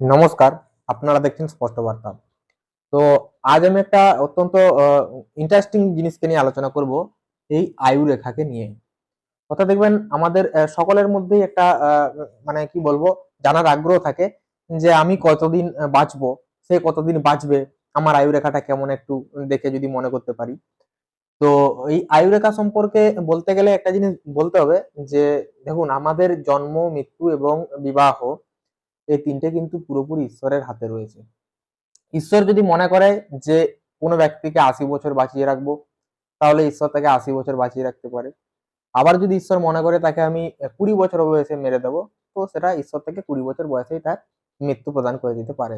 নমস্কার, আপনারা দেখছেন স্পষ্ট বার্তা। তো আজ আমি একটা অত্যন্ত ইন্টারেস্টিং জিনিসকে নিয়ে আলোচনা করব, এই আয়ু রেখাকে নিয়ে। অর্থাৎ দেখবেন আমাদের সকলের মধ্যেই একটা মানে কি বলবো, জানার আগ্রহ থাকে যে আমি কতদিন বাঁচবো, সে কতদিন বাঁচবে, আমার আয়ু রেখাটা কেমন একটু দেখে যদি মনে করতে পারি। তো এই আয়ু রেখা সম্পর্কে বলতে গেলে একটা জিনিস বলতে হবে যে দেখুন, আমাদের জন্ম, মৃত্যু এবং বিবাহ এই তিনটে কিন্তু পুরোপুরি ঈশ্বরের হাতে রয়েছে। ঈশ্বর যদি মনে করে যে কোনো ব্যক্তিকে ৮০ বছর বাঁচিয়ে রাখবো, তাহলে ঈশ্বর তাকে ৮০ বছর বাঁচিয়ে রাখতে পারে। আবার যদি ঈশ্বর মনে করে তাকে আমি ২০ বছর বয়সে মেরে দেবো, তো সেটা ঈশ্বর তাকে ২০ বছর বয়সেই তার মৃত্যু প্রদান করে দিতে পারে।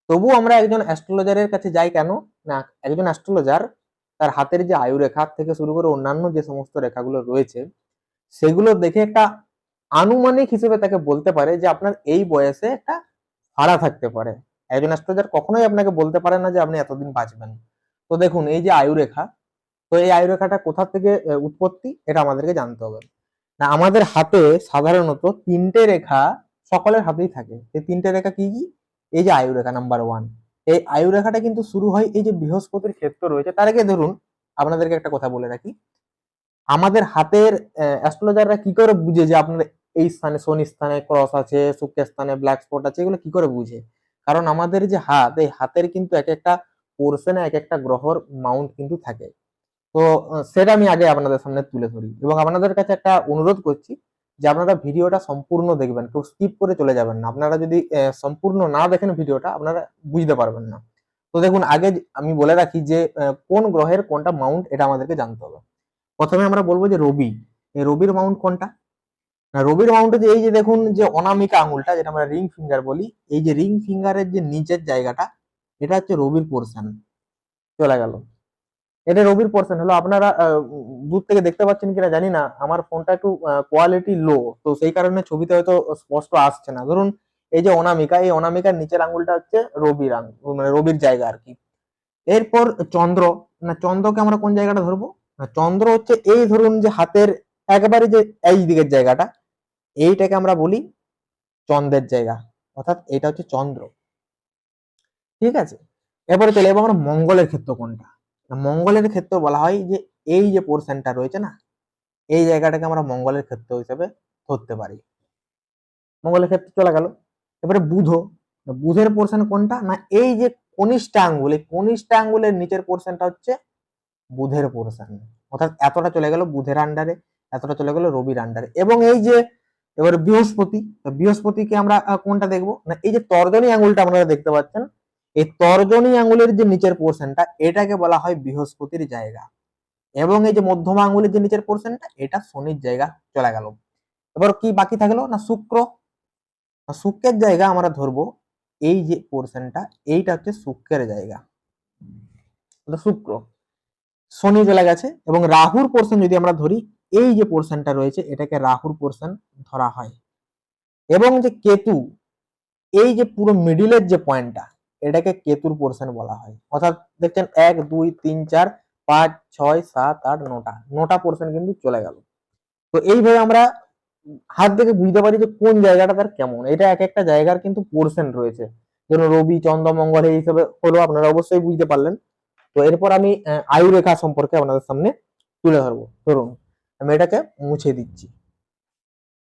তবু আমরা একজন অ্যাস্ট্রোলজারের কাছে যাই কেন? না, একজন অ্যাস্ট্রোলজার তার হাতের যে আয়ু রেখা থেকে শুরু করে অন্যান্য যে সমস্ত রেখাগুলো রয়েছে, সেগুলো দেখে একটা আনুমানিক হিসেবে তাকে বলতে পারে যে আপনার এই বয়সে একটা ফাড়া থাকতে পারে। একজন অ্যাস্ট্রোলজার কখনোই আপনাকে বলতে পারে না যে আপনি এতদিন বাঁচবেন। তো দেখুন, এই যে আয়ু রেখা, তো এই আয়ু রেখাটা কোথা থেকে উৎপত্তি, এটা আমাদেরকে জানতে হবে। না, আমাদের হাতে সাধারণত তিনটে রেখা সকলের হাতেই থাকে। এই তিনটে রেখা কি কি? এই যে আয়ু রেখা নাম্বার ওয়ান, এই আয়ু রেখাটা কিন্তু শুরু হয় এই যে বৃহস্পতির ক্ষেত্র রয়েছে তার আগে। ধরুন, আপনাদেরকে একটা কথা বলে রাখি, আমাদের হাতের অ্যাস্ট্রোলজাররা কি করে বুঝে যে আপনার এই স্থানে শনি স্থানে ক্রস আছে, শুক্রের স্থানে ব্ল্যাক স্পট আছে, এগুলো কি করে বুঝে? কারণ আমাদের যে হাত, এই হাতের কিন্তু এক একটা পোর্শনে এক একটা গ্রহর মাউন্ট কিন্তু থাকে। তো সেটা আমি আগে আপনাদের সামনে তুলে ধরি এবং আপনাদের কাছে একটা অনুরোধ করছি যে আপনারা ভিডিওটা সম্পূর্ণ দেখবেন, কেউ স্কিপ করে চলে যাবেন না। আপনারা যদি সম্পূর্ণ না দেখেন ভিডিওটা, আপনারা বুঝতে পারবেন না। তো দেখুন, আগে আমি বলে রাখি যে কোন গ্রহের কোনটা মাউন্ট, এটা আমাদেরকে জানতে হবে। প্রথমে আমরা বলবো যে রবি, এই রবির মাউন্ট কোনটা? না, রবির মাউন্টে যে এই যে দেখুন যে অনামিকা আঙুলটা, যেটা আমরা রিং ফিঙ্গার বলি, এই যে রিং ফিঙ্গারের যে নিচের জায়গাটা, এটা হচ্ছে রবির পোর্শন। চলে গেল, এটা রবির পোর্শন হলো। আপনারা দূর থেকে দেখতে পাচ্ছেন কিনা জানি না, আমার ফোনটা একটু কোয়ালিটি লো, তো সেই কারণে ছবিতে হয়তো স্পষ্ট আসছে না। ধরুন, এই যে অনামিকা, এই অনামিকার নিচের আঙুলটা হচ্ছে রবির আঙুল, মানে রবির জায়গা আর কি। এরপর চন্দ্র, না চন্দ্রকে আমরা কোন জায়গাটা ধরবো? না, চন্দ্র হচ্ছে এই ধরুন যে হাতের একেবারে যে এই দিকের জায়গাটা, এইটাকে আমরা বলি চন্দ্রের জায়গা, অর্থাৎ এটা হচ্ছে চন্দ্র। ঠিক আছে, এরপরে চলে যাবো আমরা মঙ্গলের ক্ষেত্র কোনটা। না, মঙ্গলের ক্ষেত্র বলা হয় যে এই যে পোর্শনটা রয়েছে না, এই জায়গাটাকে আমরা মঙ্গলের ক্ষেত্র হিসেবে ধরতে পারি। মঙ্গলের ক্ষেত্রে চলে গেল। এবারে বুধ, বুধের পোর্শন কোনটা? না, এই যে কনিষ্ঠ আঙ্গুল, এই কনিষ্ঠ আঙ্গুলের নিচের পোর্শনটা হচ্ছে বুধের পোর্শন। অর্থাৎ এতটা চলে গেল বুধের আন্ডারে, এতটা চলে গেল রবির আন্ডারে। এবং এই যে এবার বৃহস্পতি, বৃহস্পতিকে আমরা কোনটা দেখবো? না, এই যে তর্জনী আঙ্গুলটা আপনারা দেখতে পাচ্ছেন, এই তর্জনী আঙ্গুলের যে নিচের পোর্শনটা, এটাকে বলা হয় বৃহস্পতির জায়গা। এবং এই যে মধ্যমা আঙ্গুলের যে নিচের পোর্শনটা, এটা শনির জায়গা চলে গেল। এবার কি বাকি থাকলো? না শুক্র। শুক্রের জায়গা আমরা ধরবো এই যে পোর্শনটা, এইটা হচ্ছে শুক্রের জায়গা, শুক্র। শনি চলে গেছে। এবং রাহুর পোর্শন যদি আমরা ধরি, এই যে পোর্শনটা রয়েছে, এটাকে রাহুর পোর্শন ধরা হয়। এবং যে কেতু, এই যে পুরো মিডিলের যে পয়েন্টটা, এটাকে কেতুর পোর্শন বলা হয়। অর্থাৎ দেখছেন ১ ২ ৩ ৪ ৫ ৬ ৭ ৮ ৯টা পোর্শন কিন্তু চলে গেল। তো এইভাবে আমরা হাত দেখে বুঝতে পারি যে কোন জায়গাটা তার কেমন। এটা এক একটা জায়গার কিন্তু পোর্শন রয়েছে। যেমন রবি চন্দ্র মঙ্গল এই হিসেবে হলো, আপনারা অবশ্যই বুঝতে পারলেন। তো এরপর আমি আয়ু রেখা সম্পর্কে আপনাদের সামনে তুলে ধরবো। ধরুন, আমি এটাকে মুছে দিচ্ছি।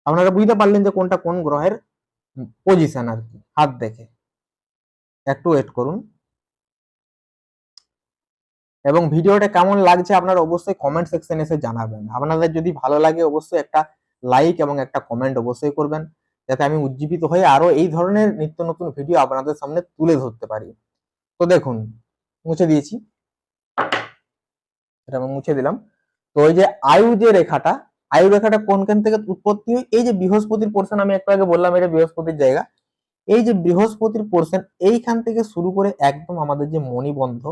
আপনারা বুঝতে পারলেন যে কোনটা কোন গ্রহের পজিশন আর কি, হাত দেখে। একটু ওয়েট করুন। এবং ভিডিওটা কেমন লাগছে আপনারা অবশ্যই কমেন্ট সেকশনে এসে জানাবেন। আপনাদের যদি ভালো লাগে অবশ্যই একটা লাইক এবং একটা কমেন্ট অবশ্যই করবেন, যাতে আমি উজ্জীবিত হয়ে আরো এই ধরনের নিত্য নতুন ভিডিও আপনাদের সামনে তুলে ধরতে পারি। তো দেখুন, মুছে দিয়েছি, এটা আমি মুছে দিলাম। তো ওই যে আয়ু যে রেখাটা, আয়ু রেখাটা কোনখান থেকে উৎপত্তি হয়? এই যে বৃহস্পতির পোর্শন, আমি একটু আগে বললাম এটা বৃহস্পতির জায়গা। এই যে বৃহস্পতির পোর্শন, এইখান থেকে শুরু করে একদম আমাদের যে মণিবন্ধ,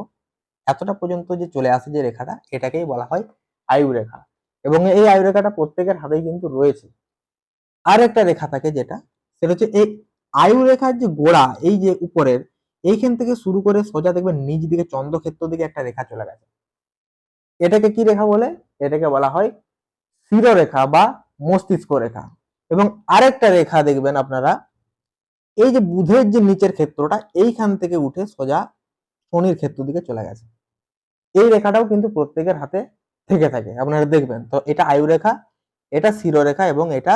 এতটা পর্যন্ত যে চলে আসে যে রেখাটা, এটাকেই বলা হয় আয়ু রেখা। এবং এই আয়ু রেখাটা প্রত্যেকের হাতেই কিন্তু রয়েছে। আর একটা রেখা থাকে যেটা, সেটা হচ্ছে এই আয়ু রেখার যে গোড়া, এই যে উপরের, এইখান থেকে শুরু করে সোজা দেখবেন নিচ দিকে চন্দ্রক্ষেত্র দিকে একটা রেখা চলে গেছে। এটাকে কি রেখা বলে? এটাকে বলা হয় শিরোরেখা বা মস্তিষ্ক রেখা। এবং আরেকটা রেখা দেখবেন আপনারা, এই যে বুধের যে নিচের ক্ষেত্রটা এইখান থেকে উঠে সোজা শনির ক্ষেত্র দিকে চলে গেছে। এই রেখাটাও কিন্তু প্রত্যেকের হাতে থেকে থাকে, আপনারা দেখবেন। তো এটা আয়ু রেখা, এটা শিরোরেখা এবং এটা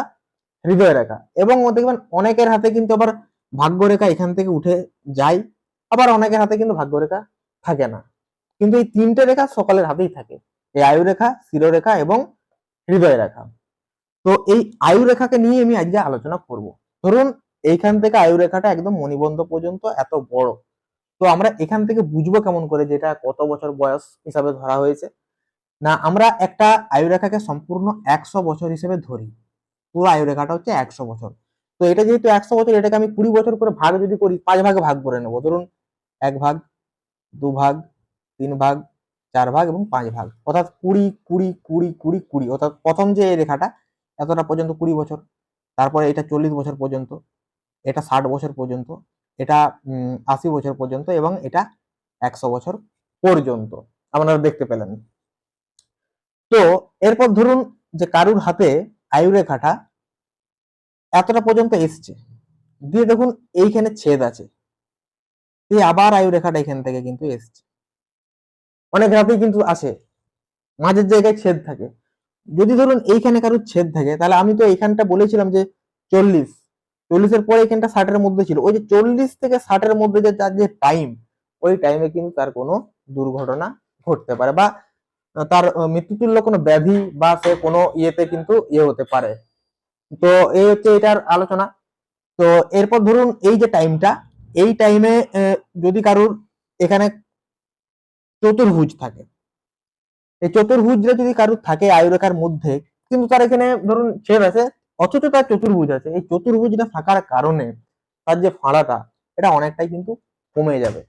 হৃদয় রেখা। এবং দেখবেন অনেকের হাতে কিন্তু আবার ভাগ্য রেখা এখান থেকে উঠে যায়, আবার অনেকের হাতে কিন্তু ভাগ্য রেখা থাকে না। কিন্তু এই তিনটে রেখা সকলের হাতেই থাকে, এই আয়ু রেখা, শিরোরেখা এবং হৃদয় রেখা। তো এই আয়ু রেখাকে নিয়ে আমি আজকে আলোচনা করব। ধরুন এইখান থেকে আয়ু রেখাটা একদম মণিবন্ধ পর্যন্ত এত বড়। তো আমরা এখান থেকে বুঝবো কেমন করে যেটা কত বছর বয়স হিসাবে ধরা হয়েছে? না, আমরা একটা আয়ু রেখাকে সম্পূর্ণ 100 বছর হিসেবে ধরি। পুরো আয়ু রেখাটা হচ্ছে 100 বছর। তো এটা যেহেতু 100 বছর, এটাকে আমি 20 বছর করে ভাগ যদি করি, 5 ভাগে ভাগ করে নেব। ধরুন 1 ভাগ, 2 ভাগ, 3 ভাগ, 4 ভাগ এবং 5 ভাগ, অর্থাৎ 20 20 20 20 20। অর্থাৎ প্রথম যে এই রেখাটা এতটা পর্যন্ত 20 বছর, তারপরে এটা 40 বছর পর্যন্ত, এটা 60 বছর পর্যন্ত, এটা 80 বছর পর্যন্ত এবং এটা 100 বছর পর্যন্ত আপনারা দেখতে পেলেন। তো এরপর ধরুন যে কারুর হাতে আয়ু রেখাটা এতটা পর্যন্ত এসছে, দিয়ে দেখুন এইখানে ছেদ আছে, দিয়ে আবার আয়ু রেখাটা এখান থেকে কিন্তু এসছে। অনেক হাতেই কিন্তু আসে, মাঝের জায়গায় ছেদ থাকে। যদি ধরুন এইখানে কারোর ছেদ থাকে, তাহলে আমি তো এইখানটা বলেছিলাম যে 40, 40-এর পরে এখানটা 60-এর মধ্যে ছিল। ওই যে 40 থেকে 60-এর মধ্যে যে তার যে টাইম, ওই টাইমে কিন্তু তার কোনো দুর্ঘটনা ঘটতে পারে, বা তার মৃত্যুতুল্য কোনো ব্যাধি বা সে কোনো ইয়েতে কিন্তু ইয়ে হতে পারে। তো এই হচ্ছে এটার আলোচনা। তো এরপর ধরুন এই যে টাইমটা, এই টাইমে যদি কারুর এখানে চতুর্ভুজ থাকে, এই চতুর্ভুজটা যদি কারুর থাকে আয়ুরেখার মধ্যে, কিন্তু তার এখানে ধরুন ছেদ আছে অথচ তার চতুর্ভুজ আছে, এই চতুর্ভুজটা থাকার কারণে তার যে ফাড়াটা, এটা অনেকটাই কিন্তু কমে যাবে।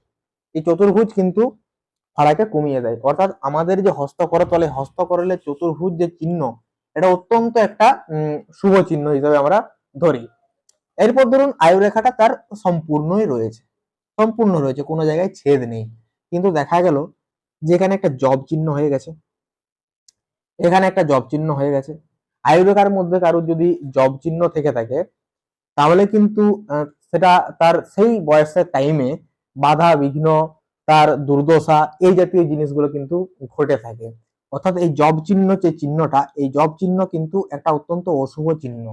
এই চতুর্ভুজ কিন্তু ফাড়াকে কমিয়ে দেয়। অর্থাৎ আমাদের যে হস্তকরতলে, হস্তকরলের চতুর্ভুজ যে চিহ্ন, এটা অত্যন্ত একটা শুভ চিহ্ন হিসেবে আমরা ধরি। এরপর ধরুন আয়ু রেখাটা তার সম্পূর্ণই রয়েছে, সম্পূর্ণ রয়েছে, কোনো জায়গায় ছেদ নেই, কিন্তু দেখা গেল যেখানে একটা জব চিহ্ন হয়ে গেছে, এখানে একটা জব চিহ্ন হয়ে গেছে। আয়ু রেখার মধ্যে কারোর যদি জব চিহ্ন থেকে থাকে, তাহলে কিন্তু সেটা তার সেই বয়সের টাইমে বাধা বিঘ্ন, তার দুর্দশা, এই জাতীয় জিনিসগুলো কিন্তু ঘটে থাকে। অর্থাৎ এই জব চিহ্ন যে চিহ্নটা, এই জব চিহ্ন কিন্তু একটা অত্যন্ত অশুভ চিহ্ন।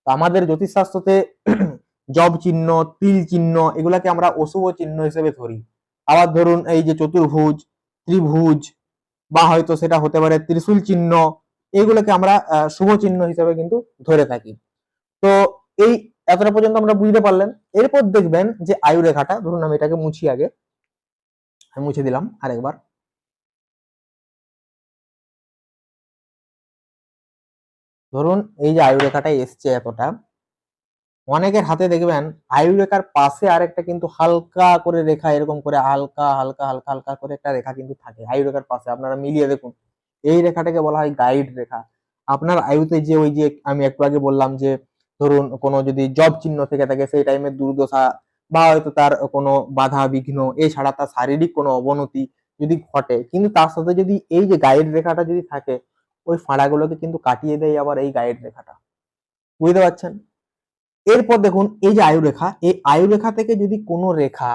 তো আমাদের জ্যোতিষশাস্ত্রতে জব চিহ্ন, তিল চিহ্ন, এগুলাকে আমরা অশুভ চিহ্ন হিসেবে ধরি। আবার ধরুন এই যে চতুর্ভুজ, ত্রিভুজ, বা হয়তো সেটা হতে পারে ত্রিশূল চিহ্ন, এগুলোকে আমরা শুভ চিহ্ন হিসেবে কিন্তু ধরে থাকি। তো এই এতটা পর্যন্ত আমরা বুঝতে পারলেন। এরপর দেখবেন যে আয়ু রেখাটা, ধরুন আমি এটাকে মুছি, আগে আমি মুছে দিলাম আরেকবার। ধরুন এই যে আয়ু রেখাটা এসছে এতটা, অনেকের হাতে দেখবেন আয়ু রেখার পাশে আরেকটা কিন্তু হালকা করে রেখা, এরকম করে হালকা হালকা হালকা হালকা করে একটা রেখা কিন্তু থাকে আয়ু রেখার পাশে, আপনারা মিলিয়ে দেখুন। এই রেখাটাকে বলা হয় গাইড রেখা। আপনার আয়ুতে যে ওই যে আমি একটু আগে বললাম যে ধরুন কোনো যদি জব চিহ্ন থেকে থাকে, সেই টাইমে দুর্দশা বা হয়তো তার কোনো বাধা বিঘ্ন, এছাড়া তার শারীরিক কোনো অবনতি যদি ঘটে, কিন্তু তার সাথে যদি এই যে গাইড রেখাটা যদি থাকে, ওই ফাঁড়াগুলোকে কিন্তু কাটিয়ে দেয় আবার এই গাইড রেখাটা। বুঝতে পারছেন? এরপর দেখুন এই যে আয়ুরেখা, এই আয়ুরেখা থেকে যদি কোনো রেখা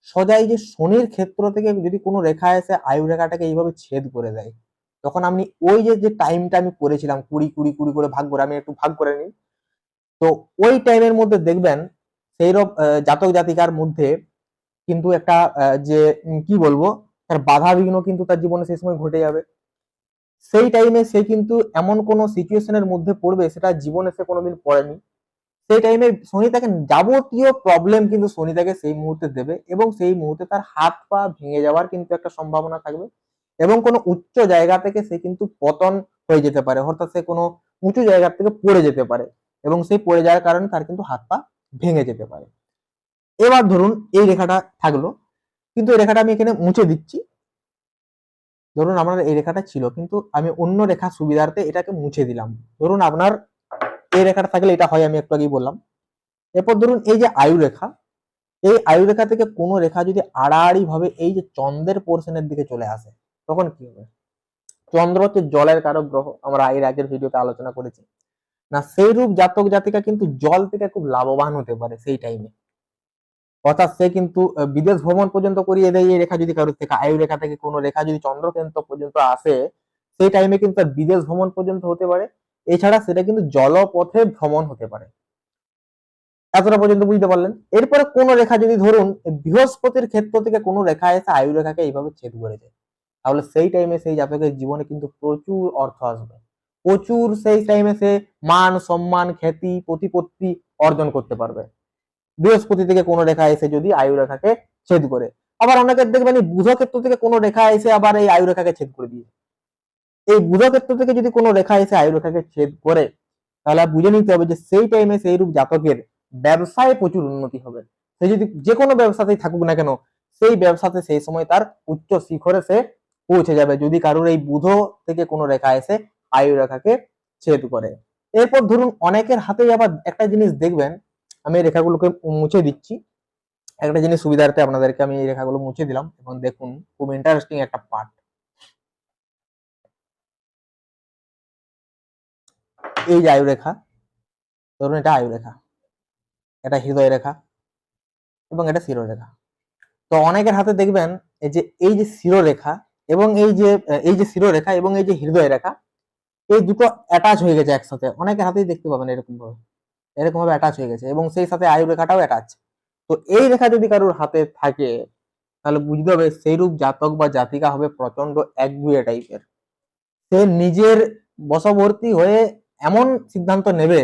সোজা এই যে শনির ক্ষেত্র থেকে যদি কোনো রেখা এসে আয়ুরেখাটাকে এইভাবে ছেদ করে দেয়, তখন আপনি ওই যে যে টাইমটা আমি করেছিলাম 20 20 20 করে ভাগ করে, আমি একটু ভাগ করে নিই। তো ওই টাইমের মধ্যে দেখবেন সেইরকম জাতক জাতিকার মধ্যে কিন্তু একটা যে কি বলবো, তার বাধা বিঘ্ন কিন্তু তার জীবনে সেই সময় ঘটে যাবে। সেই টাইমে সে কিন্তু এমন কোনো সিচুয়েশনের মধ্যে পড়বে, সেটা জীবনে সে কোনোদিন পড়েনি। সেই টাইমে শনি তাকে যাবতীয় প্রবলেম কিন্তু শনি তাকে সেই মুহূর্তে দেবে, এবং সেই মুহূর্তে তার হাত পা ভেঙে যাওয়ার কিন্তু একটা সম্ভাবনা থাকবে, এবং কোনো উচ্চ জায়গা থেকে সে কিন্তু পতন হয়ে যেতে পারে, অর্থাৎ সে কোনো উঁচু জায়গা থেকে পড়ে যেতে পারে, এবং সেই পড়ে যাওয়ার কারণে তার কিন্তু হাত পা ভেঙে যেতে পারে। এবার ধরুন এই রেখাটা থাকলো, কিন্তু এই রেখাটা আমি এখানে মুছে দিচ্ছি। ধরুন আপনার এই রেখাটা ছিল, কিন্তু আমি অন্য রেখা সুবিধার্থে এটাকে মুছে দিলাম। ধরুন আপনার এই রেখাটা থাকলে এটা হয়, আমি একটু আগেই বললাম। এরপর ধরুন এই যে আয়ু রেখা, এই আয়ু রেখা থেকে কোনো রেখা যদি আড়াআড়ি ভাবে এই যে চন্দ্রের পোর্শনের দিকে চলে আসে, তখন কি হবে? চন্দ্র হচ্ছে জলের কারক গ্রহ, আমরা এর আগের ভিডিওতে আলোচনা করেছি না, সেই রূপ জাতক জাতিকা কিন্তু জল থেকে খুব লাভবান হতে পারে সেই টাইমে। অর্থাৎ সে কিন্তু বিদেশ ভ্রমণ পর্যন্ত করিয়ে দেয় এই রেখা যদি কারোর থেকে, আয়ু রেখা থেকে কোনো রেখা যদি চন্দ্রকেন্দ্র পর্যন্ত আসে সেই টাইমে কিন্তু তার বিদেশ ভ্রমণ পর্যন্ত হতে পারে। এছাড়া সেটা কিন্তু জলপথে ভ্রমণ হতে পারে। এতটা পর্যন্ত বুঝতে পারলেন। এরপরে কোন রেখা যদি ধরুন বৃহস্পতির ক্ষেত্র থেকে কোনো রেখা এসে আয়ু রেখাকে এইভাবে ছেদ করে যায়, তাহলে সেই টাইমে সেই জাতকের জীবনে কিন্তু প্রচুর অর্থ আসবে, প্রচুর সেই টাইমে সে মান সম্মান খ্যাতি প্রতিপত্তি অর্জন করতে পারবে, বৃহস্পতি থেকে কোনো রেখা এসে যদি আয়ু রেখাকে ছেদ করে। আবার অনেকের দেখবেন এই বুধ ক্ষেত্র থেকে কোনো রেখা এসে আবার এই আয়ু রেখাকে ছেদ করে দিয়েছে। এই বুধ ক্ষেত্র থেকে যদি কোনো রেখা এসে আয়ু রেখাকে ছেদ করে, তাহলে বুঝে নিতে হবে যে সেই টাইমে সেই রূপ জাতকের ব্যবসায় প্রচুর উন্নতি হবে। সে যদি যে কোনো ব্যবসাতেই থাকুক না কেন, সেই ব্যবসাতে সেই সময় তার উচ্চ শিখরে সে পৌঁছে যাবে, যদি কারোর এই বুধ থেকে কোনো রেখা এসে আয়ু রেখাকে ছেদ করে। এরপর ধরুন অনেকের হাতেই আবার একটা জিনিস দেখবেন, আমি এই রেখাগুলোকে মুছে দিচ্ছি, একটা জিনিস সুবিধার্থে আপনাদেরকে আমি এই রেখাগুলো মুছে দিলাম, এবং দেখুন খুব ইন্টারেস্টিং একটা পার্ট। এই যে আয়ু রেখা, ধরুন এটা আয়ু রেখা, এটা হৃদয় রেখা এবং এটা শিরোরেখা। তো অনেকের হাতে দেখবেন এই যে শিরোরেখা এবং এই যে শিরোরেখা এবং এই যে হৃদয় রেখা, এই দুটো অ্যাটাচ হয়ে গেছে একসাথে। অনেকের হাতেই দেখতে পাবেন এরকম ভাবে অ্যাটাচ হয়ে গেছে, এবং সেই সাথে আয়ু রেখাটাও অ্যাটাচ। তো এই রেখা যদি কারোর হাতে থাকে, তাহলে বুঝতে হবে সেই রূপ জাতক বা জাতিকা হবে প্রচন্ড একগুঁয়ে টাইপের। সে নিজের বশবর্তী হয়ে এমন সিদ্ধান্ত নেবে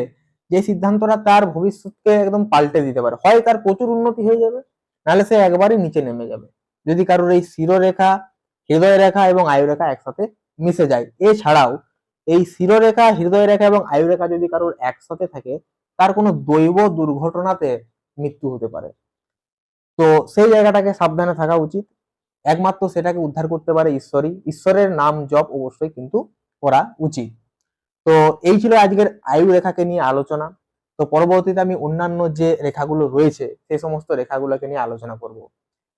যে সিদ্ধান্তটা তার ভবিষ্যৎকে একদম পাল্টে দিতে পারে। হয় তার প্রচুর উন্নতি হয়ে যাবে, নাহলে সে একবারই নিচে নেমে যাবে, যদি কারোর এই শিরোরেখা, হৃদয় রেখা এবং আয়ু রেখা একসাথে মিশে যায়। এছাড়াও এই শিরোরেখা, হৃদয় রেখা এবং আয়ু রেখা যদি কারোর একসাথে থাকে, তার কোনো দৈব দুর্ঘটনাতে মৃত্যু হতে পারে। তো সেই জায়গাটাকে সাবধানে থাকা উচিত। একমাত্র সেটাকে উদ্ধার করতে পারে ঈশ্বরই। ঈশ্বরের নাম জপ অবশ্যই কিন্তু করা উচিত। তো এই ছিল আজকের আয়ু রেখাকে নিয়ে আলোচনা। তো পরবর্তীতে আমি অন্যান্য যে রেখাগুলো রয়েছে সেই সমস্ত রেখাগুলোকে নিয়ে আলোচনা করব।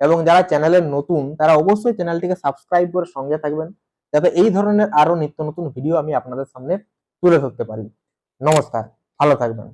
এবং যারা চ্যানেলের নতুন তারা অবশ্যই চ্যানেলটিকে সাবস্ক্রাইব করে সঙ্গে থাকবেন, যাতে এই ধরনের আরো নিত্য নতুন ভিডিও আমি আপনাদের সামনে তুলে ধরতে পারি। নমস্কার, ভালো থাকবেন।